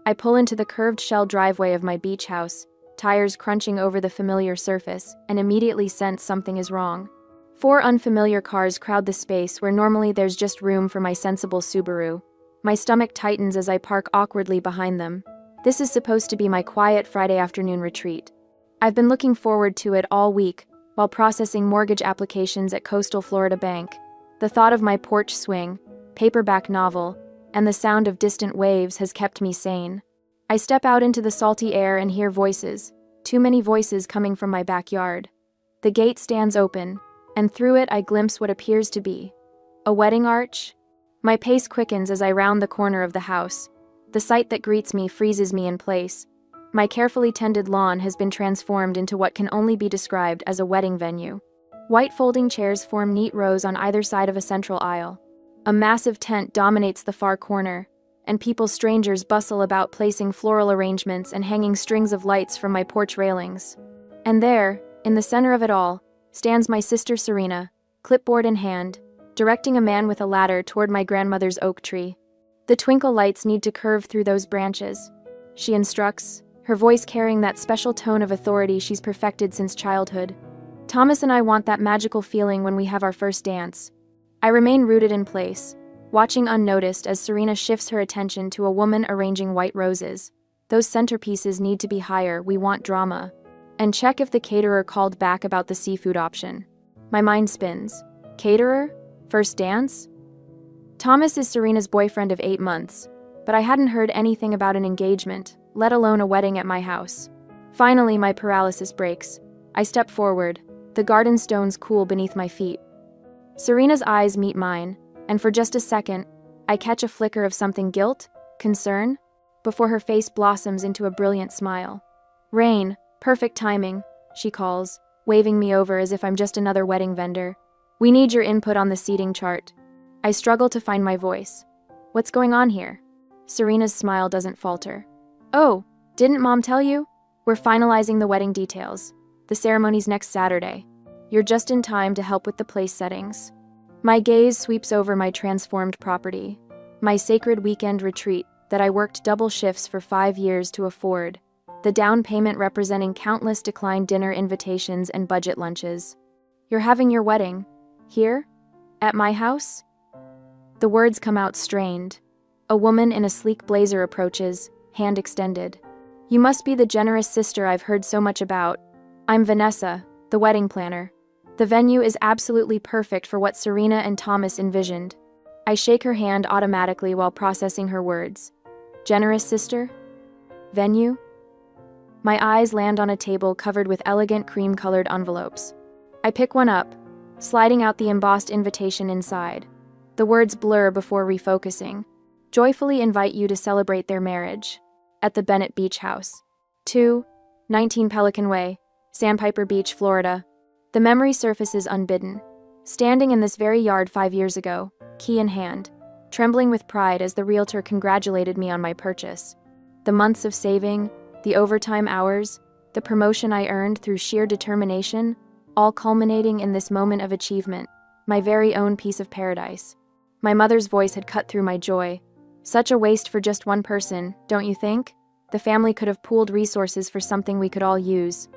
I pull into the curved shell driveway of my beach house, tires crunching over the familiar surface, and immediately sense something is wrong. 4 unfamiliar cars crowd the space where normally there's just room for my sensible Subaru. My stomach tightens as I park awkwardly behind them. This is supposed to be my quiet Friday afternoon retreat. I've been looking forward to it all week, while processing mortgage applications at Coastal Florida Bank. The thought of my porch swing, paperback novel, and the sound of distant waves has kept me sane. I step out into the salty air and hear voices, too many voices coming from my backyard. The gate stands open, and through it I glimpse what appears to be a wedding arch. My pace quickens as I round the corner of the house. The sight that greets me freezes me in place. My carefully tended lawn has been transformed into what can only be described as a wedding venue. White folding chairs form neat rows on either side of a central aisle. A massive tent dominates the far corner, and strangers bustle about placing floral arrangements and hanging strings of lights from my porch railings. And there, in the center of it all, stands my sister Serena, clipboard in hand, directing a man with a ladder toward my grandmother's oak tree. The twinkle lights need to curve through those branches, she instructs, her voice carrying that special tone of authority she's perfected since childhood. Thomas and I want that magical feeling when we have our first dance. I remain rooted in place, watching unnoticed as Serena shifts her attention to a woman arranging white roses. Those centerpieces need to be higher, we want drama. And check if the caterer called back about the seafood option. My mind spins. Caterer? First dance? Thomas is Serena's boyfriend of 8 months, but I hadn't heard anything about an engagement, let alone a wedding at my house. Finally, my paralysis breaks. I step forward, the garden stones cool beneath my feet. Serena's eyes meet mine, and for just a second, I catch a flicker of something guilt, concern, before her face blossoms into a brilliant smile. Rain, perfect timing, she calls, waving me over as if I'm just another wedding vendor. We need your input on the seating chart. I struggle to find my voice. What's going on here? Serena's smile doesn't falter. Oh, didn't Mom tell you? We're finalizing the wedding details. The ceremony's next Saturday. You're just in time to help with the place settings. My gaze sweeps over my transformed property, my sacred weekend retreat that I worked double shifts for 5 years to afford, the down payment representing countless declined dinner invitations and budget lunches. You're having your wedding? Here? At my house? The words come out strained. A woman in a sleek blazer approaches, hand extended. You must be the generous sister I've heard so much about. I'm Vanessa, the wedding planner. The venue is absolutely perfect for what Serena and Thomas envisioned. I shake her hand automatically while processing her words. Generous sister? Venue? My eyes land on a table covered with elegant cream-colored envelopes. I pick one up, sliding out the embossed invitation inside. The words blur before refocusing. Joyfully invite you to celebrate their marriage. At the Bennett Beach House. 2, 19 Pelican Way, Sandpiper Beach, Florida. The memory surfaces unbidden. Standing in this very yard 5 years ago, key in hand, trembling with pride as the realtor congratulated me on my purchase. The months of saving, the overtime hours, the promotion I earned through sheer determination, all culminating in this moment of achievement, my very own piece of paradise. My mother's voice had cut through my joy. Such a waste for just one person, don't you think? The family could have pooled resources for something we could all use.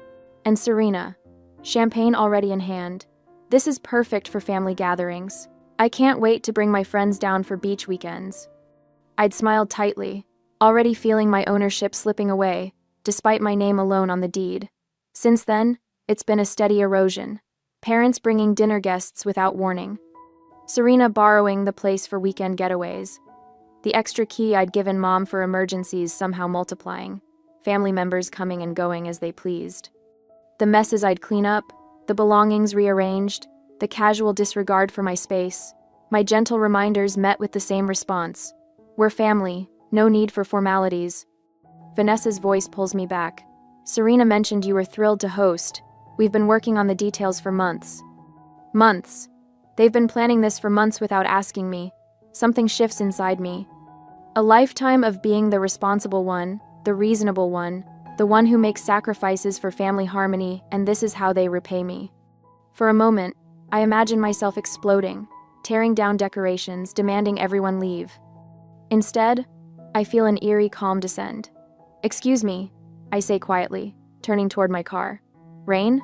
And Serena, champagne already in hand. This is perfect for family gatherings. I can't wait to bring my friends down for beach weekends. I'd smiled tightly, already feeling my ownership slipping away, despite my name alone on the deed. Since then, it's been a steady erosion. Parents bringing dinner guests without warning. Serena borrowing the place for weekend getaways. The extra key I'd given Mom for emergencies somehow multiplying. Family members coming and going as they pleased. The messes I'd clean up, the belongings rearranged, the casual disregard for my space. My gentle reminders met with the same response. We're family, no need for formalities. Vanessa's voice pulls me back. Serena mentioned you were thrilled to host. We've been working on the details for months. Months. They've been planning this for months without asking me. Something shifts inside me. A lifetime of being the responsible one, the reasonable one, the one who makes sacrifices for family harmony, and this is how they repay me. For a moment, I imagine myself exploding, tearing down decorations, demanding everyone leave. Instead, I feel an eerie calm descend. "Excuse me," I say quietly, turning toward my car. "Rain?"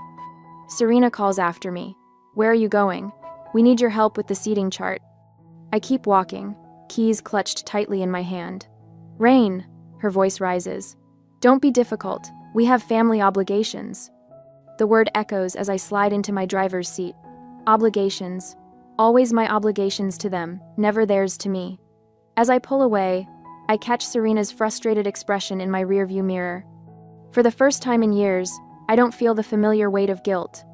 Serena calls after me. "Where are you going? We need your help with the seating chart." I keep walking, keys clutched tightly in my hand. "Rain," her voice rises. "Don't be difficult. We have family obligations." The word echoes as I slide into my driver's seat. Obligations. Always my obligations to them, never theirs to me. As I pull away, I catch Serena's frustrated expression in my rearview mirror. For the first time in years, I don't feel the familiar weight of guilt.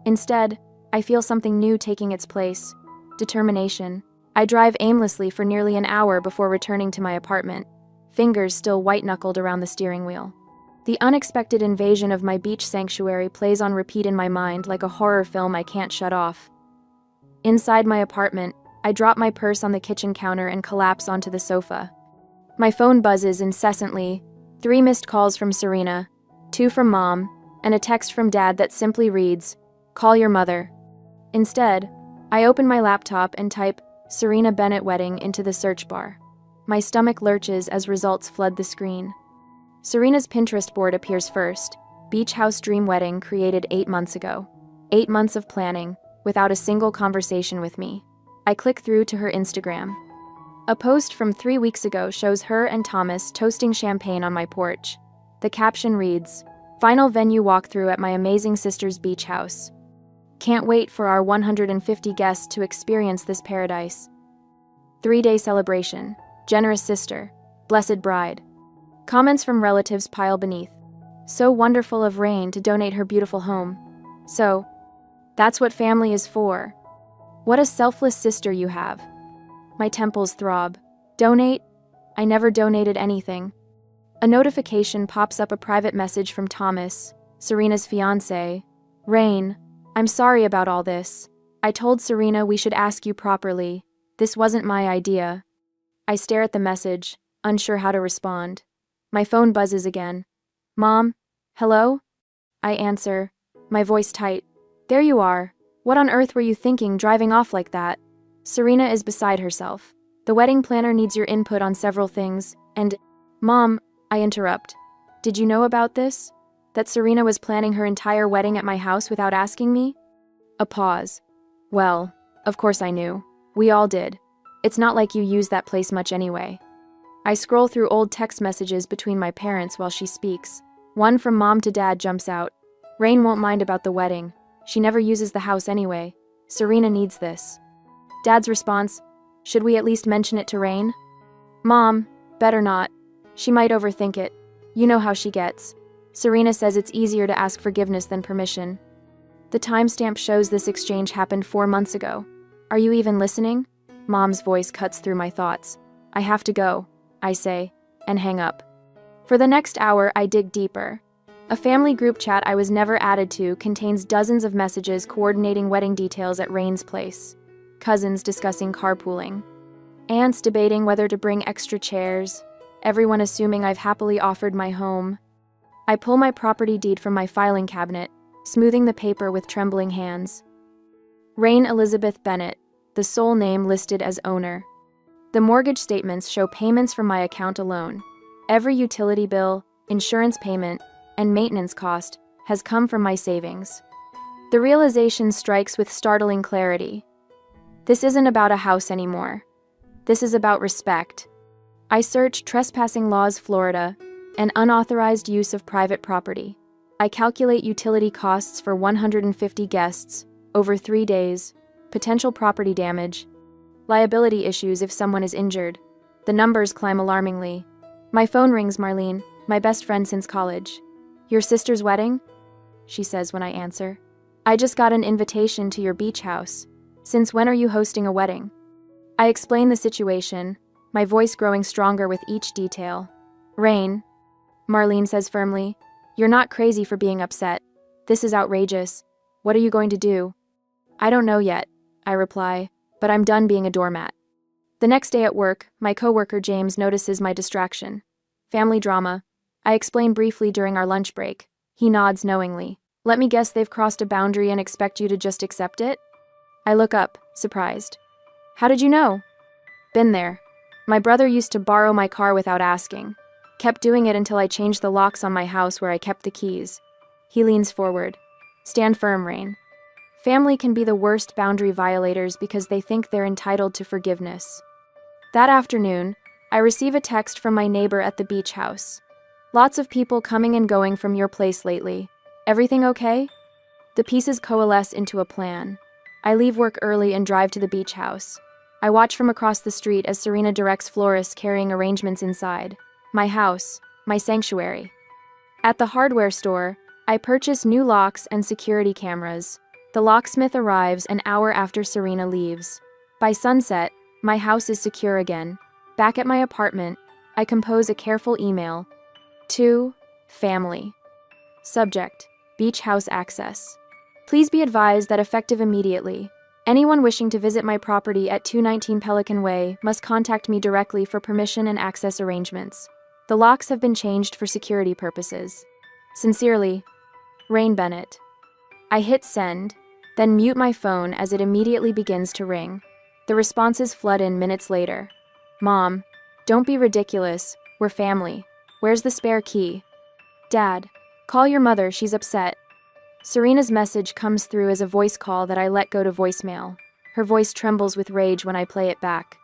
Instead, I feel something new taking its place. Determination. I drive aimlessly for nearly an hour before returning to my apartment, fingers still white-knuckled around the steering wheel. The unexpected invasion of my beach sanctuary plays on repeat in my mind like a horror film I can't shut off. Inside my apartment, I drop my purse on the kitchen counter and collapse onto the sofa. My phone buzzes incessantly, 3 missed calls from Serena, 2 from Mom, and a text from Dad that simply reads, "Call your mother." Instead, I open my laptop and type Serena Bennett wedding into the search bar. My stomach lurches as results flood the screen. Serena's Pinterest board appears first. Beach house dream wedding created 8 months ago. 8 months of planning, without a single conversation with me. I click through to her Instagram. A post from 3 weeks ago shows her and Thomas toasting champagne on my porch. The caption reads, "Final venue walkthrough at my amazing sister's beach house. Can't wait for our 150 guests to experience this paradise. 3-day celebration. Generous sister. Blessed bride." Comments from relatives pile beneath. "So wonderful of Rain to donate her beautiful home. So, that's what family is for. What a selfless sister you have." My temples throb. Donate? I never donated anything. A notification pops up, a private message from Thomas, Serena's fiancé. "Rain, I'm sorry about all this. I told Serena we should ask you properly. This wasn't my idea." I stare at the message, unsure how to respond. My phone buzzes again. "Mom? Hello?" I answer, my voice tight. "There you are. What on earth were you thinking driving off like that?" Serena is beside herself. "The wedding planner needs your input on several things, and—" "Mom," I interrupt. "Did you know about this? That Serena was planning her entire wedding at my house without asking me?" A pause. "Well, of course I knew. We all did. It's not like you use that place much anyway." I scroll through old text messages between my parents while she speaks. One from Mom to Dad jumps out. "Rain won't mind about the wedding. She never uses the house anyway. Serena needs this." Dad's response, "Should we at least mention it to Rain?" "Mom, better not. She might overthink it. You know how she gets. Serena says it's easier to ask forgiveness than permission." The timestamp shows this exchange happened 4 months ago. "Are you even listening?" Mom's voice cuts through my thoughts. "I have to go," I say, and hang up. For the next hour, I dig deeper. A family group chat I was never added to contains dozens of messages coordinating wedding details at Rain's place. Cousins discussing carpooling. Aunts debating whether to bring extra chairs. Everyone assuming I've happily offered my home. I pull my property deed from my filing cabinet, smoothing the paper with trembling hands. Rain Elizabeth Bennett, the sole name listed as owner. The mortgage statements show payments from my account alone. Every utility bill, insurance payment, and maintenance cost has come from my savings. The realization strikes with startling clarity. This isn't about a house anymore. This is about respect. I search trespassing laws Florida and unauthorized use of private property. I calculate utility costs for 150 guests over 3 days, potential property damage, liability issues if someone is injured. The numbers climb alarmingly. My phone rings. Marlene, my best friend since college. "Your sister's wedding?" she says when I answer. "I just got an invitation to your beach house. Since when are you hosting a wedding?" I explain the situation, my voice growing stronger with each detail. "Rain," Marlene says firmly, "you're not crazy for being upset. This is outrageous. What are you going to do?" "I don't know yet," I reply, "but I'm done being a doormat." The next day at work, my coworker James notices my distraction. "Family drama." I explain briefly during our lunch break. He nods knowingly. "Let me guess they've crossed a boundary and expect you to just accept it?" I look up, surprised. "How did you know?" "Been there." My brother used to borrow my car without asking. Kept doing it until I changed the locks on my house where I kept the keys. He leans forward. Stand firm, Rain. Family can be the worst boundary violators because they think they're entitled to forgiveness. That afternoon, I receive a text from my neighbor at the beach house. Lots of people coming and going from your place lately. Everything okay? The pieces coalesce into a plan. I leave work early and drive to the beach house. I watch from across the street as Serena directs florists carrying arrangements inside. My house, my sanctuary. At the hardware store, I purchase new locks and security cameras. The locksmith arrives an hour after Serena leaves. By sunset, my house is secure again. Back at my apartment, I compose a careful email. To family. Subject: beach house access. Please be advised that effective immediately, anyone wishing to visit my property at 219 Pelican Way must contact me directly for permission and access arrangements. The locks have been changed for security purposes. Sincerely, Rain Bennett. I hit send, then mute my phone as it immediately begins to ring. The responses flood in minutes later. Mom, don't be ridiculous, we're family. Where's the spare key? Dad, call your mother, she's upset. Serena's message comes through as a voice call that I let go to voicemail. Her voice trembles with rage when I play it back.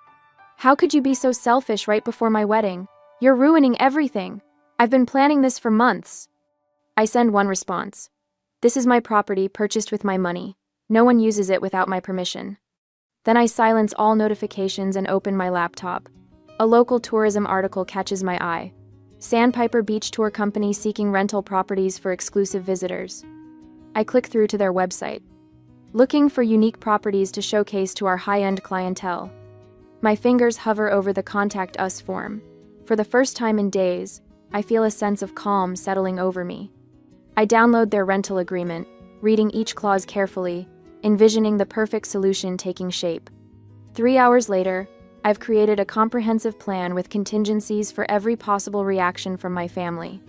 How could you be so selfish right before my wedding? You're ruining everything. I've been planning this for months. I send one response. This is my property, purchased with my money. No one uses it without my permission. Then I silence all notifications and open my laptop. A local tourism article catches my eye. Sandpiper Beach Tour Company seeking rental properties for exclusive visitors. I click through to their website, looking for unique properties to showcase to our high-end clientele. My fingers hover over the Contact Us form. For the first time in days, I feel a sense of calm settling over me. I download their rental agreement, reading each clause carefully, envisioning the perfect solution taking shape. 3 hours later, I've created a comprehensive plan with contingencies for every possible reaction from my family.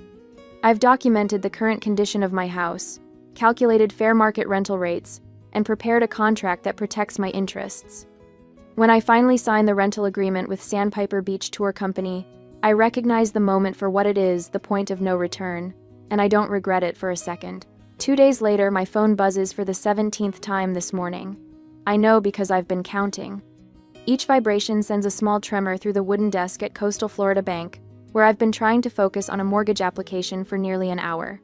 I've documented the current condition of my house, calculated fair market rental rates, and prepared a contract that protects my interests. When I finally sign the rental agreement with Sandpiper Beach Tour Company, I recognize the moment for what it is, the point of no return, and I don't regret it for a second. 2 days later, my phone buzzes for the 17th time this morning. I know because I've been counting. Each vibration sends a small tremor through the wooden desk at Coastal Florida Bank, where I've been trying to focus on a mortgage application for nearly an hour.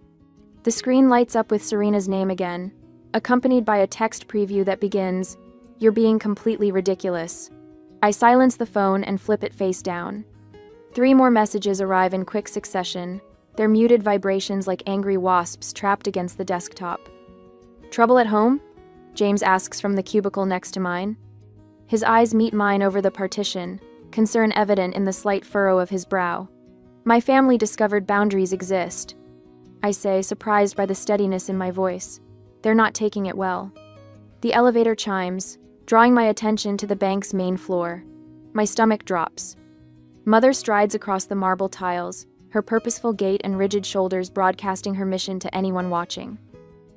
The screen lights up with Serena's name again, accompanied by a text preview that begins, "You're being completely ridiculous." I silence the phone and flip it face down. 3 more messages arrive in quick succession, their muted vibrations like angry wasps trapped against the desktop. "Trouble at home?" James asks from the cubicle next to mine. His eyes meet mine over the partition, concern evident in the slight furrow of his brow. "My family discovered boundaries exist," I say, surprised by the steadiness in my voice. "They're not taking it well." The elevator chimes, drawing my attention to the bank's main floor. My stomach drops. Mother strides across the marble tiles, her purposeful gait and rigid shoulders broadcasting her mission to anyone watching.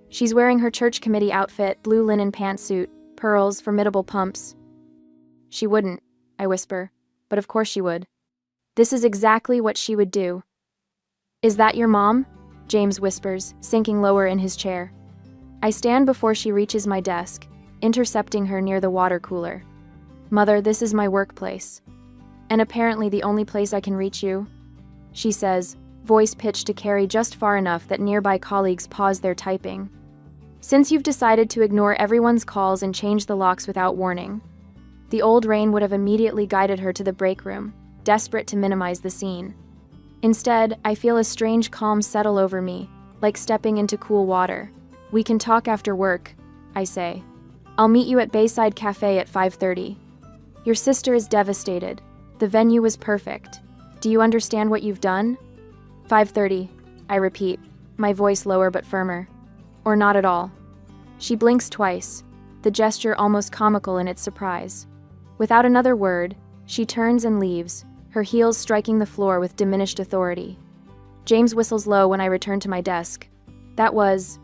She's wearing her church committee outfit, blue linen pantsuit, pearls, formidable pumps. "She wouldn't," I whisper, "but of course she would. This is exactly what she would do." "Is that your mom?" James whispers, sinking lower in his chair. I stand before she reaches my desk, intercepting her near the water cooler. "Mother, this is my workplace. And apparently the only place I can reach you," she says, voice pitched to carry just far enough that nearby colleagues pause their typing. "Since you've decided to ignore everyone's calls and change the locks without warning." The old Rain would have immediately guided her to the break room, desperate to minimize the scene. Instead, I feel a strange calm settle over me, like stepping into cool water. "We can talk after work," I say. "I'll meet you at Bayside Cafe at 5:30. Your sister is devastated. The venue was perfect. Do you understand what you've done?" 5:30, I repeat, my voice lower but firmer. "Or not at all." She blinks twice, the gesture almost comical in its surprise. Without another word, she turns and leaves, her heels striking the floor with diminished authority. James whistles low when I return to my desk. That was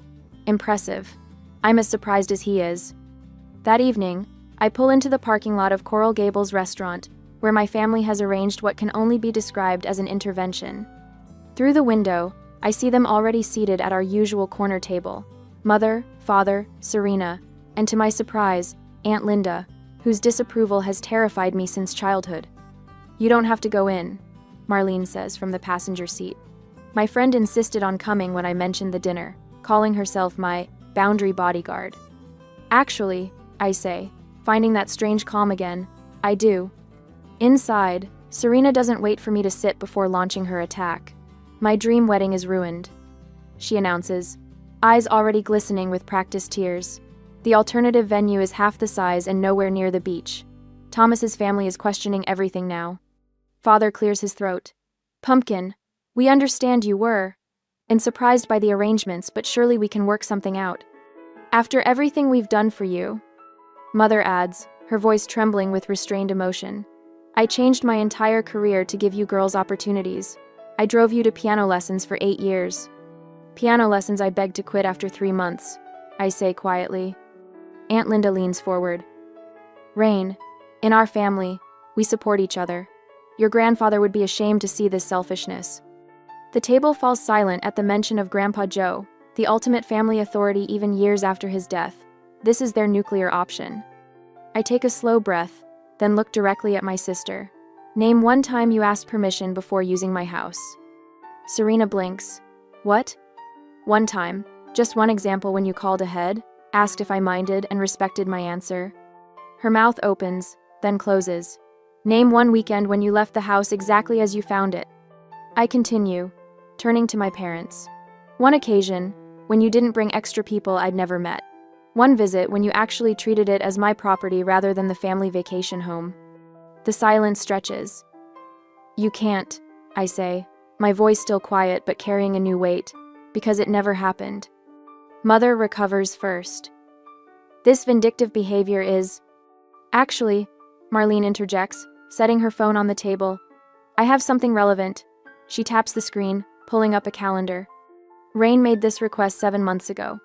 impressive. I'm as surprised as he is. That evening, I pull into the parking lot of Coral Gables restaurant, where my family has arranged what can only be described as an intervention. Through the window, I see them already seated at our usual corner table. Mother, father, Serena, and to my surprise, Aunt Linda, whose disapproval has terrified me since childhood. "You don't have to go in," Marlene says from the passenger seat. My friend insisted on coming when I mentioned the dinner, calling herself my boundary bodyguard. "Actually," I say, finding that strange calm again, "I do." Inside, Serena doesn't wait for me to sit before launching her attack. "My dream wedding is ruined," she announces, eyes already glistening with practiced tears. "The alternative venue is half the size and nowhere near the beach. Thomas's family is questioning everything now." Father clears his throat. "Pumpkin, we understand you were, and surprised by the arrangements, but surely we can work something out. After everything we've done for you," Mother adds, her voice trembling with restrained emotion. "I changed my entire career to give you girls opportunities. I drove you to piano lessons for 8 years. Piano lessons I begged to quit after 3 months," I say quietly. Aunt Linda leans forward. "Rain, in our family, we support each other. Your grandfather would be ashamed to see this selfishness." The table falls silent at the mention of Grandpa Joe, the ultimate family authority even years after his death. This is their nuclear option. I take a slow breath, then look directly at my sister. "Name one time you asked permission before using my house." Serena blinks. "What?" "One time. Just one example when you called ahead, asked if I minded, and respected my answer." Her mouth opens, then closes. "Name one weekend when you left the house exactly as you found it." I continue, turning to my parents. "One occasion, when you didn't bring extra people I'd never met. One visit when you actually treated it as my property rather than the family vacation home." The silence stretches. "You can't," I say, my voice still quiet but carrying a new weight, "because it never happened." Mother recovers first. "This vindictive behavior is—" "Actually," Marlene interjects, setting her phone on the table, "I have something relevant." She taps the screen, pulling up a calendar. Rain made this request 7 months ago.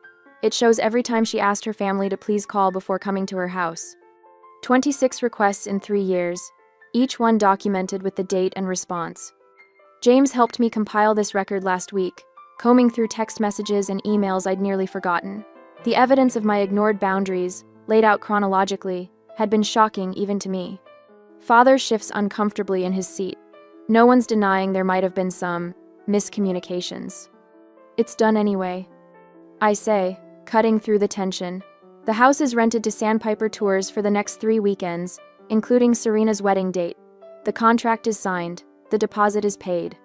It shows every time she asked her family to please call before coming to her house. 26 requests in 3 years, each one documented with the date and response. James helped me compile this record last week, combing through text messages and emails I'd nearly forgotten. The evidence of my ignored boundaries, laid out chronologically, had been shocking even to me. Father shifts uncomfortably in his seat. No one's denying there might have been some miscommunications. "It's done anyway," I say, cutting through the tension. "The house is rented to Sandpiper Tours for the next 3 weekends, including Serena's wedding date. The contract is signed. The deposit is paid."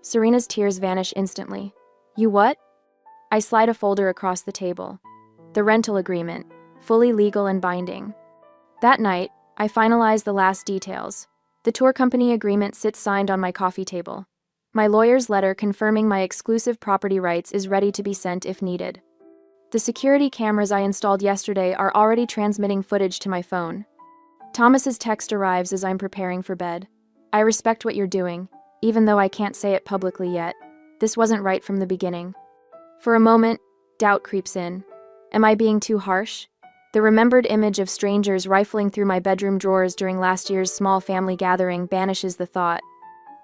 Serena's tears vanish instantly. "You what?" I slide a folder across the table. The rental agreement, fully legal and binding. That night, I finalize the last details. The tour company agreement sits signed on my coffee table. My lawyer's letter confirming my exclusive property rights is ready to be sent if needed. The security cameras I installed yesterday are already transmitting footage to my phone. Thomas's text arrives as I'm preparing for bed. "I respect what you're doing, even though I can't say it publicly yet. This wasn't right from the beginning." For a moment, doubt creeps in. Am I being too harsh? The remembered image of strangers rifling through my bedroom drawers during last year's small family gathering banishes the thought.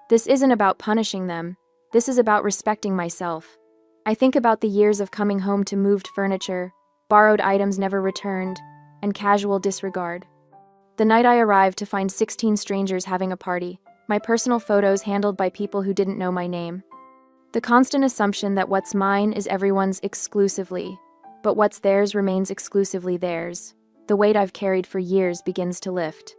This isn't about punishing them. This is about respecting myself. I think about the years of coming home to moved furniture, borrowed items never returned, and casual disregard. The night I arrived to find 16 strangers having a party, my personal photos handled by people who didn't know my name. The constant assumption that what's mine is everyone's exclusively, but what's theirs remains exclusively theirs. The weight I've carried for years begins to lift.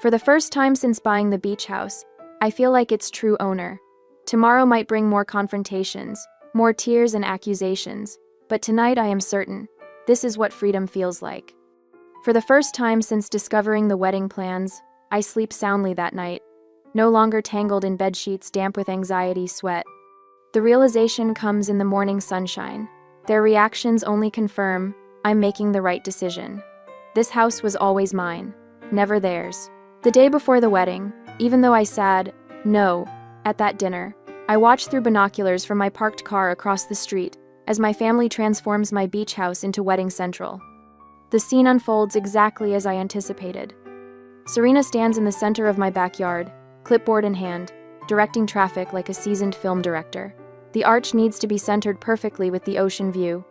For the first time since buying the beach house, I feel like its true owner. Tomorrow might bring more confrontations, more tears and accusations, but tonight I am certain, this is what freedom feels like. For the first time since discovering the wedding plans, I sleep soundly that night, no longer tangled in bedsheets damp with anxiety sweat. The realization comes in the morning sunshine. Their reactions only confirm I'm making the right decision. This house was always mine, never theirs. The day before the wedding, even though I said no at that dinner, I watched through binoculars from my parked car across the street as my family transforms my beach house into Wedding Central. The scene unfolds exactly as I anticipated. Serena stands in the center of my backyard, clipboard in hand, directing traffic like a seasoned film director. The arch needs to be centered perfectly with the ocean view.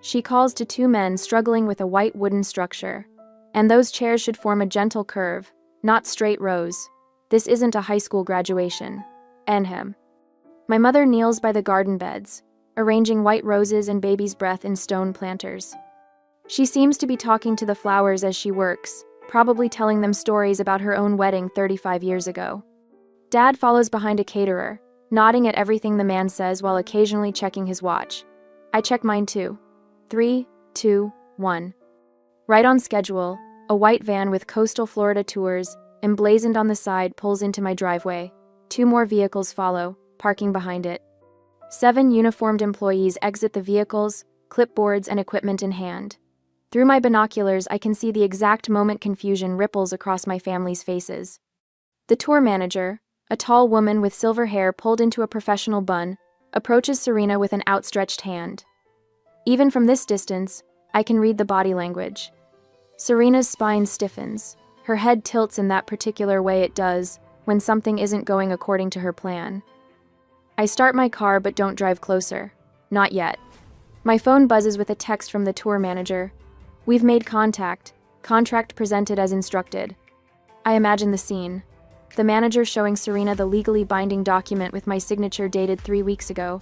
She calls to two men struggling with a white wooden structure. And those chairs should form a gentle curve, not straight rows. This isn't a high school graduation. Ahem. My mother kneels by the garden beds, arranging white roses and baby's breath in stone planters. She seems to be talking to the flowers as she works, probably telling them stories about her own wedding 35 years ago. Dad follows behind a caterer, nodding at everything the man says while occasionally checking his watch. I check mine too. 3, 2, 1. Right on schedule, a white van with coastal Florida tours, emblazoned on the side, pulls into my driveway. 2 more vehicles follow, parking behind it. 7 uniformed employees exit the vehicles, clipboards and equipment in hand. Through my binoculars, I can see the exact moment confusion ripples across my family's faces. The tour manager, a tall woman with silver hair pulled into a professional bun, approaches Serena with an outstretched hand. Even from this distance, I can read the body language. Serena's spine stiffens. Her head tilts in that particular way it does when something isn't going according to her plan. I start my car but don't drive closer. Not yet. My phone buzzes with a text from the tour manager. We've made contact. Contract presented as instructed. I imagine the scene. The manager showing Serena the legally binding document with my signature dated 3 weeks ago.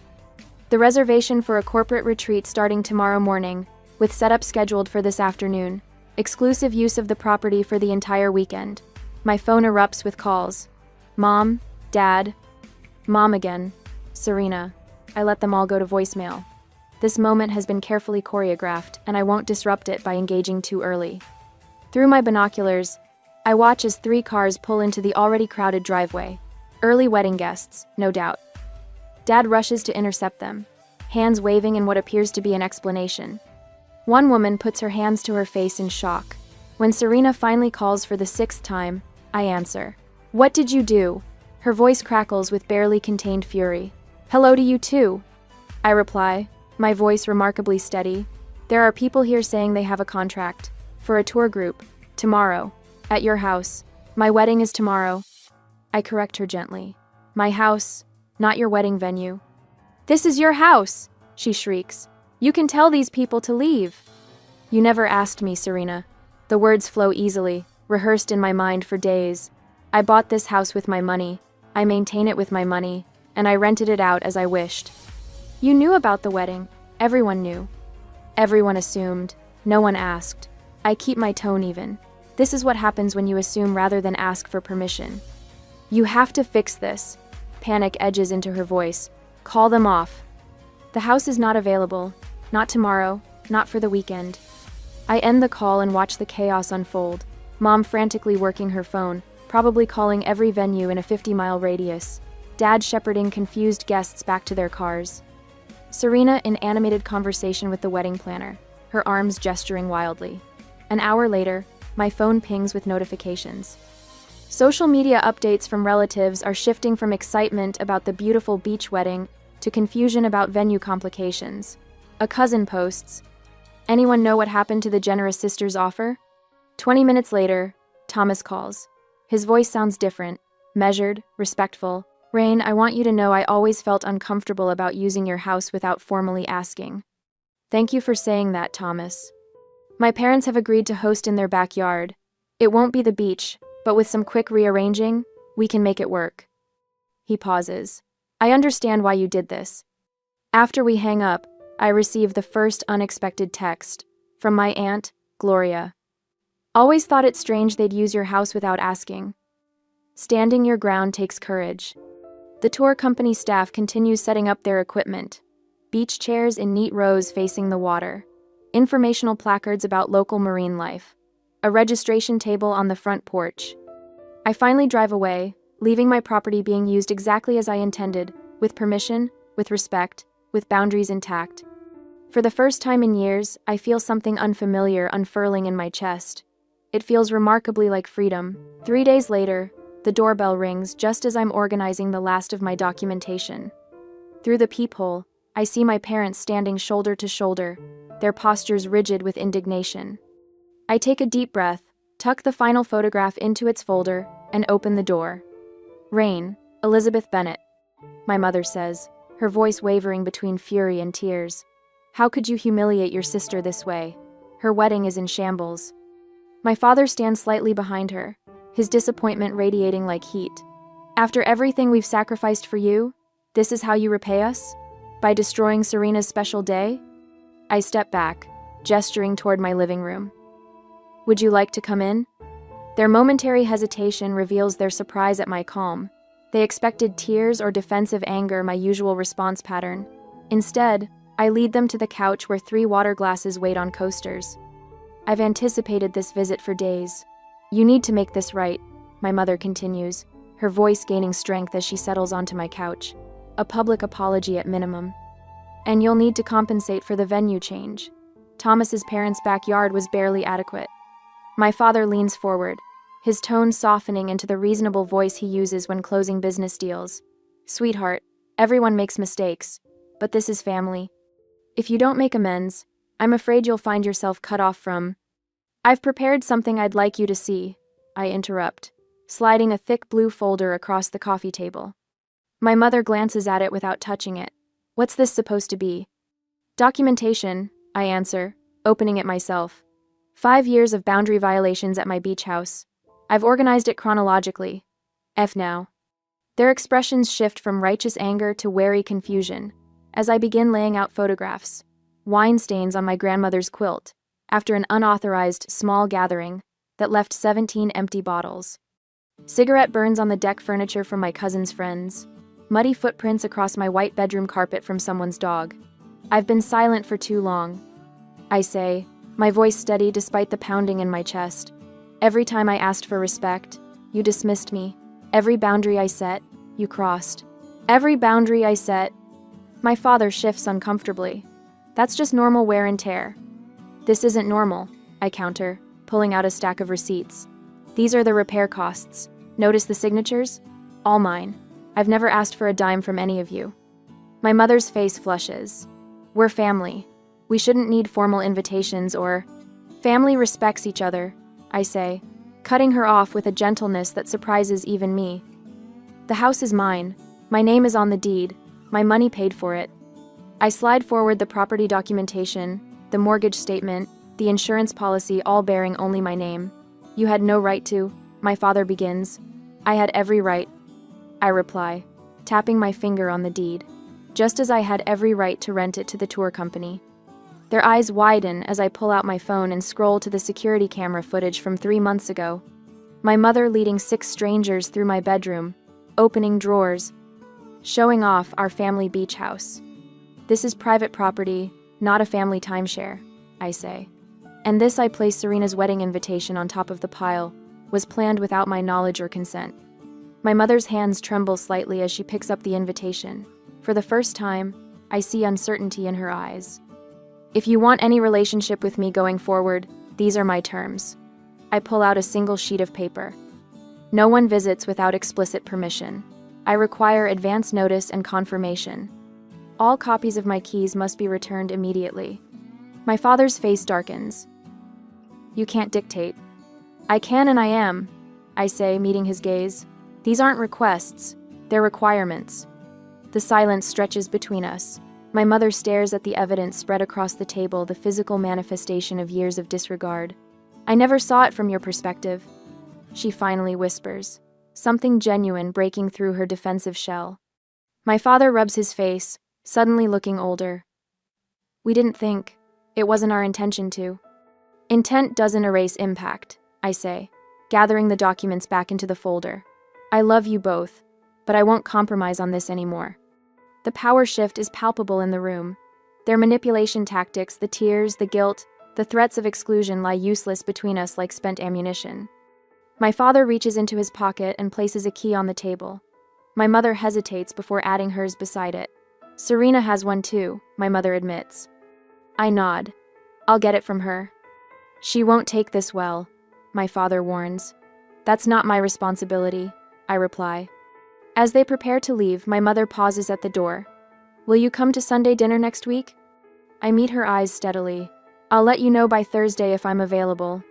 The reservation for a corporate retreat starting tomorrow morning, with setup scheduled for this afternoon. Exclusive use of the property for the entire weekend. My phone erupts with calls. Mom, Dad, Mom again, Serena. I let them all go to voicemail. This moment has been carefully choreographed, and I won't disrupt it by engaging too early. Through my binoculars, I watch as 3 cars pull into the already crowded driveway. Early wedding guests, no doubt. Dad rushes to intercept them, hands waving in what appears to be an explanation. One woman puts her hands to her face in shock. When Serena finally calls for the 6th time, I answer. What did you do? Her voice crackles with barely contained fury. Hello to you too, I reply, my voice remarkably steady. There are people here saying they have a contract. For a tour group. Tomorrow. At your house. My wedding is tomorrow. I correct her gently. My house, not your wedding venue. This is your house, she shrieks. You can tell these people to leave. You never asked me, Serena. The words flow easily, rehearsed in my mind for days. I bought this house with my money. I maintain it with my money, and I rented it out as I wished. You knew about the wedding. Everyone knew. Everyone assumed. No one asked. I keep my tone even. This is what happens when you assume rather than ask for permission. You have to fix this. Panic edges into her voice. Call them off. The house is not available. Not tomorrow. Not for the weekend. I end the call and watch the chaos unfold. Mom frantically working her phone, probably calling every venue in a 50-mile radius. Dad shepherding confused guests back to their cars. Serena in animated conversation with the wedding planner, her arms gesturing wildly. An hour later, my phone pings with notifications. Social media updates from relatives are shifting from excitement about the beautiful beach wedding to confusion about venue complications. A cousin posts, anyone know what happened to the generous sister's offer? 20 minutes later, Thomas calls. His voice sounds different, measured, respectful. Rain, I want you to know I always felt uncomfortable about using your house without formally asking. Thank you for saying that, Thomas. My parents have agreed to host in their backyard. It won't be the beach, but with some quick rearranging, we can make it work. He pauses. I understand why you did this. After we hang up, I receive the first unexpected text from my aunt, Gloria. Always thought it strange they'd use your house without asking. Standing your ground takes courage. The tour company staff continues setting up their equipment. Beach chairs in neat rows facing the water. Informational placards about local marine life. A registration table on the front porch. I finally drive away, leaving my property being used exactly as I intended, with permission, with respect, with boundaries intact. For the first time in years, I feel something unfamiliar unfurling in my chest. It feels remarkably like freedom. 3 days later, the doorbell rings just as I'm organizing the last of my documentation. Through the peephole, I see my parents standing shoulder to shoulder, their postures rigid with indignation. I take a deep breath, tuck the final photograph into its folder, and open the door. "Rain, Elizabeth Bennet," my mother says, her voice wavering between fury and tears. "How could you humiliate your sister this way? Her wedding is in shambles." My father stands slightly behind her, his disappointment radiating like heat. "After everything we've sacrificed for you, this is how you repay us? By destroying Serena's special day?" I step back, gesturing toward my living room. "Would you like to come in?" Their momentary hesitation reveals their surprise at my calm. They expected tears or defensive anger, my usual response pattern. Instead, I lead them to the couch where 3 water glasses wait on coasters. "I've anticipated this visit for days. You need to make this right," my mother continues, her voice gaining strength as she settles onto my couch. "A public apology at minimum. And you'll need to compensate for the venue change. Thomas's parents' backyard was barely adequate." My father leans forward, his tone softening into the reasonable voice he uses when closing business deals. "Sweetheart, everyone makes mistakes, but this is family. If you don't make amends, I'm afraid you'll find yourself cut off from—" "I've prepared something I'd like you to see," I interrupt, sliding a thick blue folder across the coffee table. My mother glances at it without touching it. "What's this supposed to be?" "Documentation," I answer, opening it myself. 5 years of boundary violations at my beach house. I've organized it chronologically. F now. Their expressions shift from righteous anger to wary confusion as I begin laying out photographs. Wine stains on my grandmother's quilt after an unauthorized small gathering that left 17 empty bottles. Cigarette burns on the deck furniture from my cousin's friends. Muddy footprints across my white bedroom carpet from someone's dog. "I've been silent for too long," I say, my voice steady despite the pounding in my chest. "Every time I asked for respect, you dismissed me. Every boundary I set, you crossed. Every boundary I set—" My father shifts uncomfortably. "That's just normal wear and tear." "This isn't normal," I counter, pulling out a stack of receipts. "These are the repair costs. Notice the signatures? All mine. I've never asked for a dime from any of you." My mother's face flushes. "We're family. We shouldn't need formal invitations or—" "Family respects each other," I say, cutting her off with a gentleness that surprises even me. "The house is mine. My name is on the deed. My money paid for it." I slide forward the property documentation, the mortgage statement, the insurance policy, all bearing only my name. "You had no right to," my father begins. "I had every right," I reply, tapping my finger on the deed, "just as I had every right to rent it to the tour company." Their eyes widen as I pull out my phone and scroll to the security camera footage from 3 months ago. My mother leading 6 strangers through my bedroom, opening drawers, showing off our family beach house. "This is private property, not a family timeshare," I say. "And this," I place Serena's wedding invitation on top of the pile, "was planned without my knowledge or consent." My mother's hands tremble slightly as she picks up the invitation. For the first time, I see uncertainty in her eyes. "If you want any relationship with me going forward, these are my terms." I pull out a single sheet of paper. "No one visits without explicit permission. I require advance notice and confirmation. All copies of my keys must be returned immediately." My father's face darkens. "You can't dictate." "I can and I am," I say, meeting his gaze. "These aren't requests, they're requirements." The silence stretches between us. My mother stares at the evidence spread across the table, the physical manifestation of years of disregard. "I never saw it from your perspective," she finally whispers, something genuine breaking through her defensive shell. My father rubs his face, suddenly looking older. "We didn't think. It wasn't our intention to." "Intent doesn't erase impact," I say, gathering the documents back into the folder. "I love you both, but I won't compromise on this anymore." The power shift is palpable in the room. Their manipulation tactics, the tears, the guilt, the threats of exclusion lie useless between us like spent ammunition. My father reaches into his pocket and places a key on the table. My mother hesitates before adding hers beside it. "Serena has one too," my mother admits. I nod. "I'll get it from her." "She won't take this well," my father warns. "That's not my responsibility," I reply. As they prepare to leave, my mother pauses at the door. "Will you come to Sunday dinner next week?" I meet her eyes steadily. "I'll let you know by Thursday if I'm available."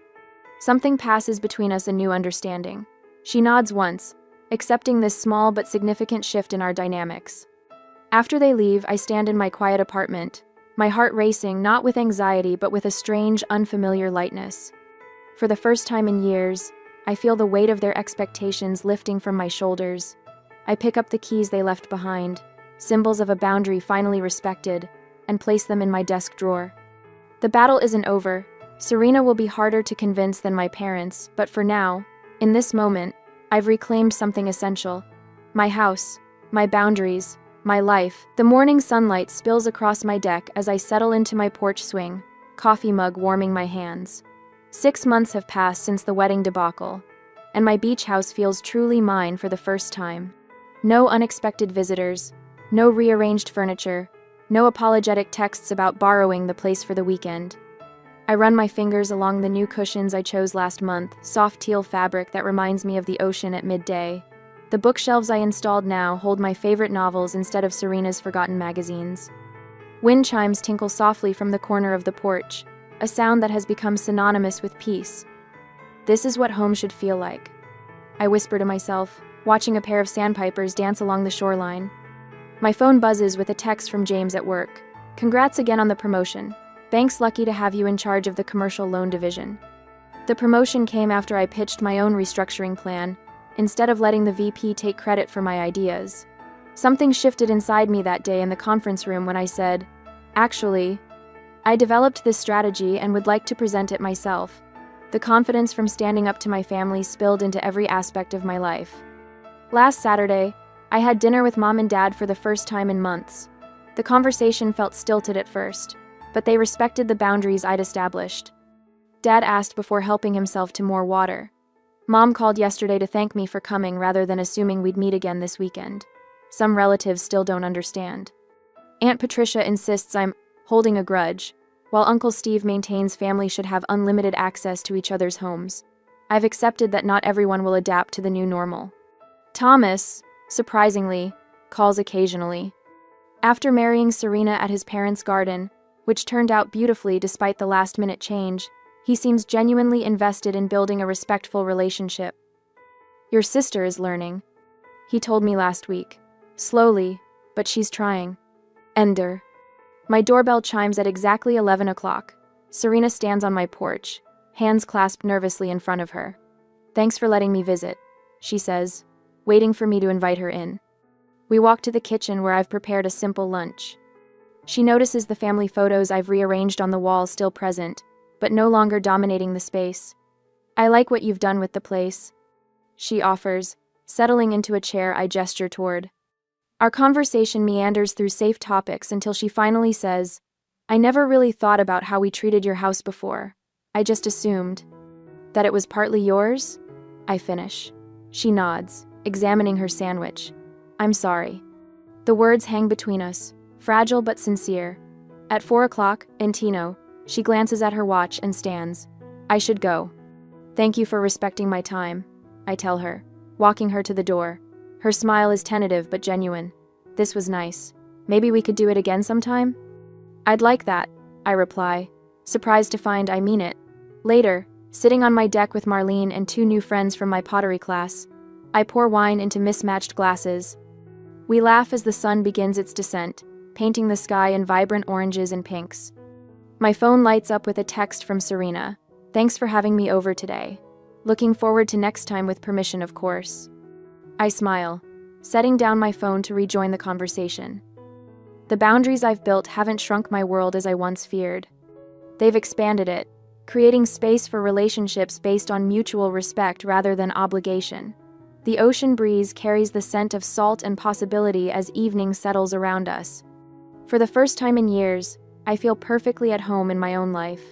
Something passes between us, a new understanding. She nods once, accepting this small but significant shift in our dynamics. After they leave, I stand in my quiet apartment, my heart racing, not with anxiety but with a strange, unfamiliar lightness. For the first time in years, I feel the weight of their expectations lifting from my shoulders. I pick up the keys they left behind, symbols of a boundary finally respected, and place them in my desk drawer. The battle isn't over. Serena will be harder to convince than my parents, but for now, in this moment, I've reclaimed something essential. My house, my boundaries, my life. The morning sunlight spills across my deck as I settle into my porch swing, coffee mug warming my hands. 6 months have passed since the wedding debacle, and my beach house feels truly mine for the first time. No unexpected visitors, no rearranged furniture, no apologetic texts about borrowing the place for the weekend. I run my fingers along the new cushions I chose last month, soft teal fabric that reminds me of the ocean at midday. The bookshelves I installed now hold my favorite novels instead of Serena's forgotten magazines. Wind chimes tinkle softly from the corner of the porch, a sound that has become synonymous with peace. This is what home should feel like, I whisper to myself, watching a pair of sandpipers dance along the shoreline. My phone buzzes with a text from James at work. Congrats again on the promotion. Bank's lucky to have you in charge of the commercial loan division. The promotion came after I pitched my own restructuring plan, instead of letting the VP take credit for my ideas. Something shifted inside me that day in the conference room when I said, "Actually, I developed this strategy and would like to present it myself." The confidence from standing up to my family spilled into every aspect of my life. Last Saturday, I had dinner with Mom and Dad for the first time in months. The conversation felt stilted at first, but they respected the boundaries I'd established. Dad asked before helping himself to more water. Mom called yesterday to thank me for coming rather than assuming we'd meet again this weekend. Some relatives still don't understand. Aunt Patricia insists I'm holding a grudge, while Uncle Steve maintains family should have unlimited access to each other's homes. I've accepted that not everyone will adapt to the new normal. Thomas, surprisingly, calls occasionally. After marrying Serena at his parents' garden, which turned out beautifully despite the last-minute change, he seems genuinely invested in building a respectful relationship. Your sister is learning, he told me last week. Slowly, but she's trying. Ender. My doorbell chimes at exactly 11 o'clock. Serena stands on my porch, hands clasped nervously in front of her. Thanks for letting me visit, she says, waiting for me to invite her in. We walk to the kitchen where I've prepared a simple lunch. She notices the family photos I've rearranged on the wall still present, but no longer dominating the space. I like what you've done with the place, she offers, settling into a chair I gesture toward. Our conversation meanders through safe topics until she finally says, I never really thought about how we treated your house before. I just assumed. That it was partly yours? I finish. She nods, examining her sandwich. I'm sorry. The words hang between us, fragile but sincere. At 4 o'clock, Tino, she glances at her watch and stands. I should go. Thank you for respecting my time, I tell her, walking her to the door. Her smile is tentative but genuine. This was nice. Maybe we could do it again sometime? I'd like that, I reply, surprised to find I mean it. Later, sitting on my deck with Marlene and 2 new friends from my pottery class, I pour wine into mismatched glasses. We laugh as the sun begins its descent, painting the sky in vibrant oranges and pinks. My phone lights up with a text from Serena. Thanks for having me over today. Looking forward to next time with permission, of course. I smile, setting down my phone to rejoin the conversation. The boundaries I've built haven't shrunk my world as I once feared. They've expanded it, creating space for relationships based on mutual respect rather than obligation. The ocean breeze carries the scent of salt and possibility as evening settles around us. For the first time in years, I feel perfectly at home in my own life.